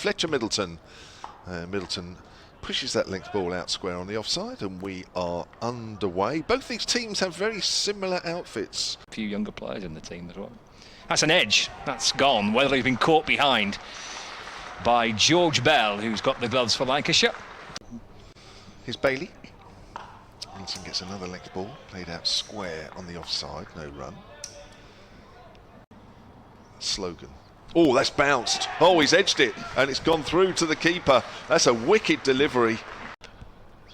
Fletcher Middleton. Middleton pushes that length ball out square on the offside, and we are underway. Both these teams have very similar outfits. A few younger players in the team as well. That's an edge. That's gone. Weatherly's been caught behind by George Bell, who's got the gloves for Lancashire. Here's Bailey. Middleton gets another length ball, played out square on the offside, no run. Slogan. Oh, that's bounced. Oh, he's edged it, and it's gone through to the keeper. That's a wicked delivery.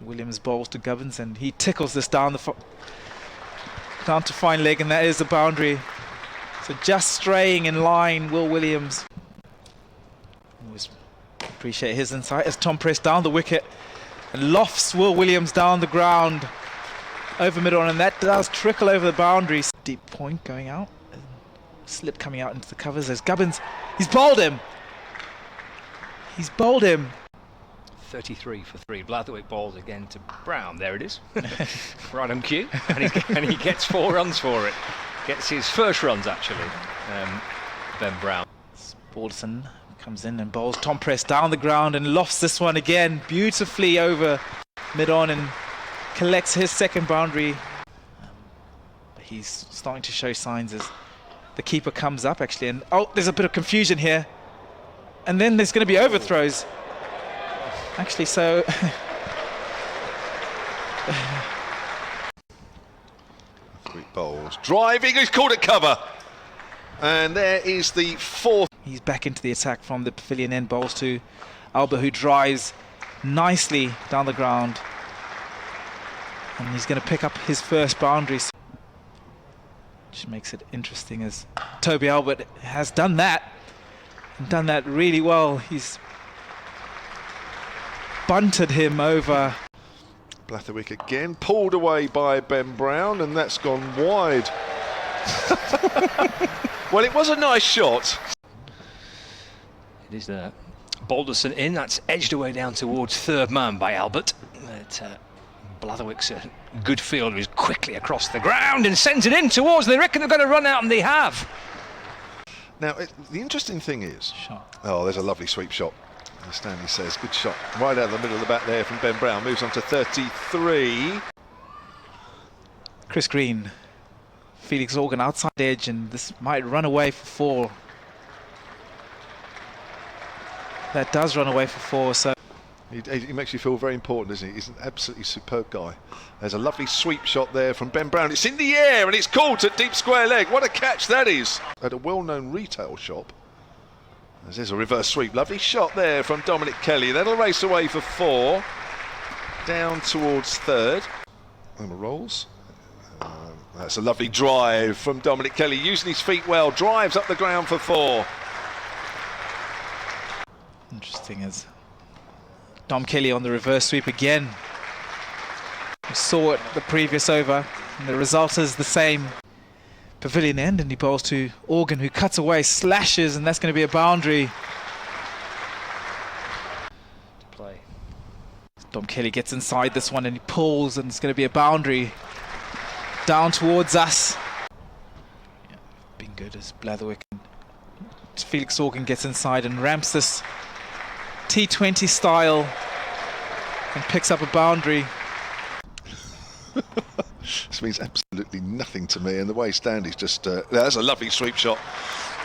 Williams bowls to Gubbins, and he tickles this down to fine leg, and that is the boundary. So just straying in line, Will Williams. Always appreciate his insight as Tom Press down the wicket and lofts Will Williams down the ground over mid-on, and that does trickle over the boundary. Deep point going out. Slip coming out into the covers. There's Gubbins. He's bowled him. He's bowled him. 33 for 3. Blatherwick bowls again to Brown. There it is. Right on cue. And he gets 4 runs for it. Gets his first runs, actually, Ben Brown. Balderson comes in and bowls Tom Press down the ground and lofts this one again beautifully over mid-on and collects his second boundary. He's starting to show signs as the keeper comes up, actually, and oh, there's a bit of confusion here, and then there's going to be overthrows, actually. So Quick bowls, driving, he's called it cover, and there is the 4th. He's back into the attack from the pavilion end, bowls to Albert, who drives nicely down the ground, and he's going to pick up his first boundary. Which makes it interesting as Toby Albert has done that, and done that really well. He's bunted him over. Blatherwick again, pulled away by Ben Brown, and that's gone wide. Well, it was a nice shot. It is there. Balderson in, that's edged away down towards third man by Albert. But Blatherwick's a good fielder, is quickly across the ground and sends it in towards. They reckon they're going to run out, and they have. Now, the interesting thing is, oh, there's a lovely sweep shot. As Stanley says, good shot, right out of the middle of the bat there from Ben Brown. Moves on to 33. Chris Green, Felix Organ outside edge, and this might run away for 4. That does run away for 4. So. He makes you feel very important, doesn't he? He's an absolutely superb guy. There's a lovely sweep shot there from Ben Brown. It's in the air and it's caught at deep square leg. What a catch that is. At a well-known retail shop. As there's a reverse sweep. Lovely shot there from Dominic Kelly. That'll race away for 4. Down towards third. And rolls. That's a lovely drive from Dominic Kelly. Using his feet well. Drives up the ground for 4. Interesting as Dom Kelly on the reverse sweep again. We saw it the previous over, and the result is the same. Pavilion end, and he bowls to Organ, who cuts away, slashes, and that's going to be a boundary. To play. Dom Kelly gets inside this one and he pulls, and it's going to be a boundary down towards us. Yeah, been good as Blatherwick. Felix Organ gets inside and ramps this T20 style and picks up a boundary. This means absolutely nothing to me, and the way Stanley's just that's a lovely sweep shot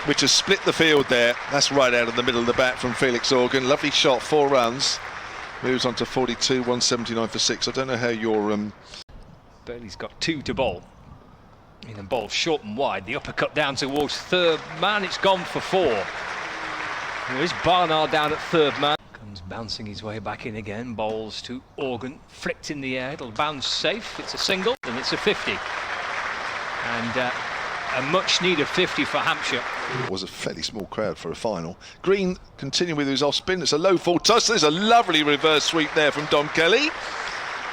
which has split the field there. That's right out of the middle of the bat from Felix Organ. Lovely shot, 4 runs. Moves on to 42, 179 for 6. I don't know how your Bailey's got 2 to bowl. In a bowl short and wide, the uppercut down towards third man, it's gone for 4. There is Barnard down at third man. Comes bouncing his way back in again, bowls to Organ, flicked in the air, it'll bounce safe, it's a single, and it's a 50. And a much needed 50 for Hampshire. It was a fairly small crowd for a final. Green continuing with his off spin, it's a low full toss, there's a lovely reverse sweep there from Dom Kelly.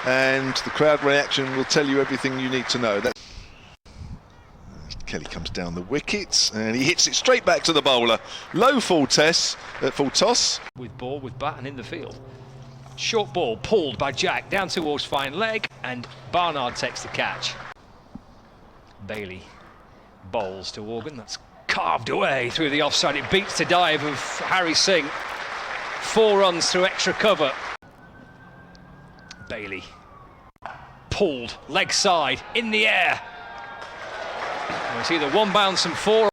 And the crowd reaction will tell you everything you need to know. Kelly comes down the wickets and he hits it straight back to the bowler. Low full toss. With ball, with bat and in the field. Short ball pulled by Jack down towards fine leg, and Barnard takes the catch. Bailey bowls to Organ, that's carved away through the offside. It beats the dive of Harry Singh. 4 runs through extra cover. Bailey pulled, leg side, in the air. It's either 1 bounce and 4.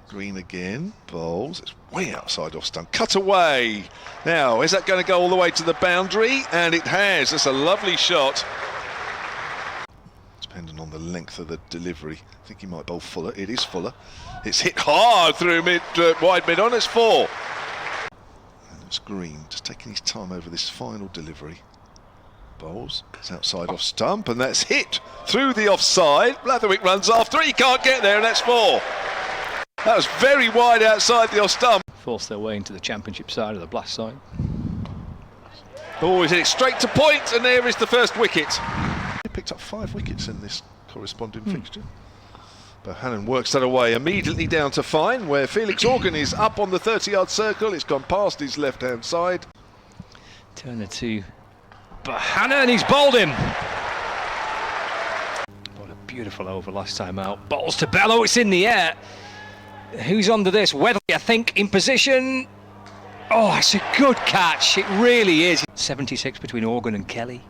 Green again, bowls, it's way outside off stump, cut away. Now, is that going to go all the way to the boundary? And it has, that's a lovely shot. Depending on the length of the delivery, I think he might bowl Fuller, it is Fuller. It's hit hard through wide mid on, it's 4. And it's Green, just taking his time over this final delivery. Bowls, it's outside off stump, and that's hit through the offside. Blatherwick runs after it, he can't get there, and that's 4. That was very wide outside the off stump. Force their way into the championship side of the blast side. Oh, he's hit it straight to point, and there is the first wicket. He picked up 5 wickets in this corresponding fixture. Bohannon works that away immediately down to fine, where Felix Organ is up on the 30-yard circle. It's gone past his left-hand side. Turner to Bohannon, he's bowled him. What a beautiful over last time out. Bowls to Bello, it's in the air. Who's under this? Weatherly, I think, in position. Oh, it's a good catch. It really is. 76 between Organ and Kelly.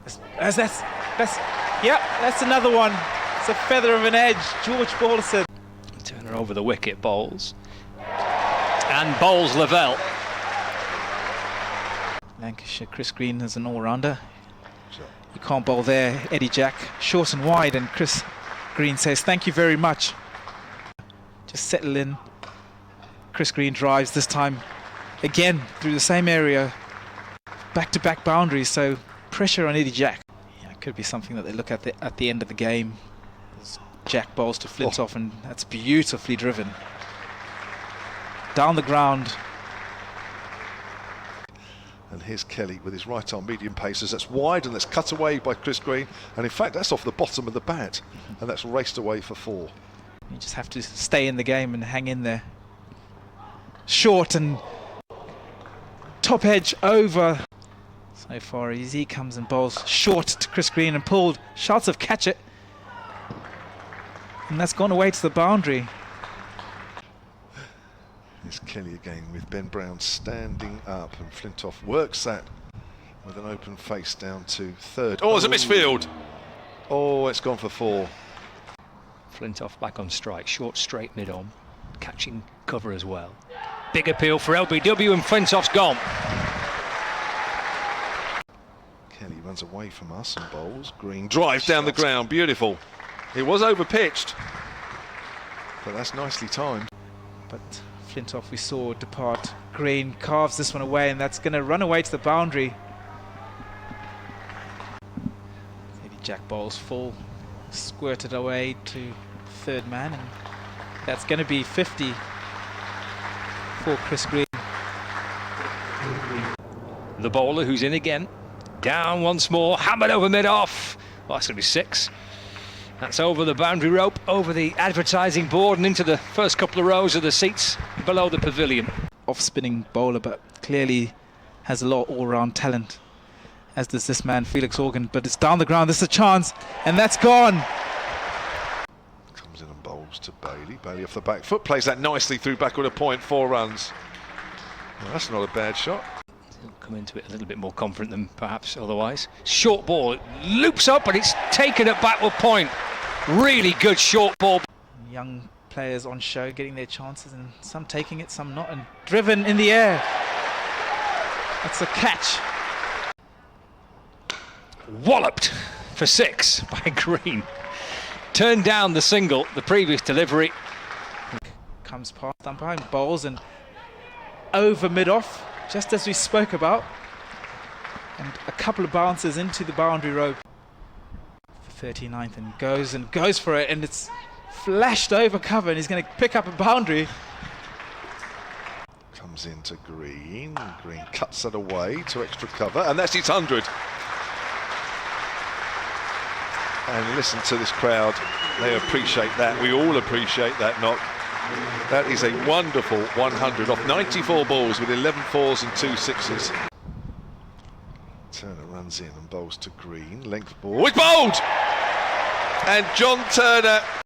That's another one. It's a feather of an edge. George Balderson. Turner over the wicket, bowls. And bowls Lavelle. Lancashire, Chris Green is an all-rounder. You can't bowl there, Eddie Jack. Short and wide, and Chris Green says, thank you very much. Just settle in. Chris Green drives this time again through the same area. Back-to-back boundaries, so pressure on Eddie Jack. Yeah, it could be something that they look at the end of the game. As Jack bowls to Flintoff, and that's beautifully driven. Down the ground. And here's Kelly with his right arm medium paces. That's wide and that's cut away by Chris Green. And in fact, that's off the bottom of the bat. And that's raced away for 4. You just have to stay in the game and hang in there. Short and top edge over. So far, he comes and bowls short to Chris Green and pulled. Shots of catch it. And that's gone away to the boundary. Here's Kelly again with Ben Brown standing up, and Flintoff works that with an open face down to 3rd. Oh, it's a misfield. Oh, it's gone for 4. Flintoff back on strike, short straight mid-on, catching cover as well. Big appeal for LBW, and Flintoff's gone. Kelly runs away from us and bowls. Green drives down the ground, beautiful. It was over pitched, but that's nicely timed. But Flintoff we saw depart. Green carves this one away, and that's going to run away to the boundary. Maybe Jack bowls full, squirted away to 3rd man, and that's going to be 50 for Chris Green. The bowler who's in again, down once more, hammered over mid-off. Well, that's going to be 6. That's over the boundary rope, over the advertising board, and into the first couple of rows of the seats below the pavilion. Off-spinning bowler, but clearly has a lot of all-round talent, as does this man, Felix Organ. But it's down the ground, this is a chance, and that's gone. Comes in and bowls to Bailey. Bailey off the back foot, plays that nicely through backward a point, 4 runs. Well, that's not a bad shot. He'll come into it a little bit more confident than perhaps otherwise. Short ball, it loops up, and it's taken at backward point. Really good short ball. Young players on show getting their chances, and some taking it, some not, and driven in the air. That's a catch. Walloped for 6 by Green. Turned down the single, the previous delivery. Comes past umpire and bowls and over mid-off, just as we spoke about. And a couple of bounces into the boundary rope. 39th, and goes for it, and it's flashed over cover, and he's going to pick up a boundary. Comes into Green. Green cuts that away to extra cover, and that's his 100. And listen to this crowd, they appreciate that. We all appreciate that knock. That is a wonderful 100 off 94 balls with 11 fours and 2 sixes. Turner runs in and bowls to Green. Length ball. It's bowled! And John Turner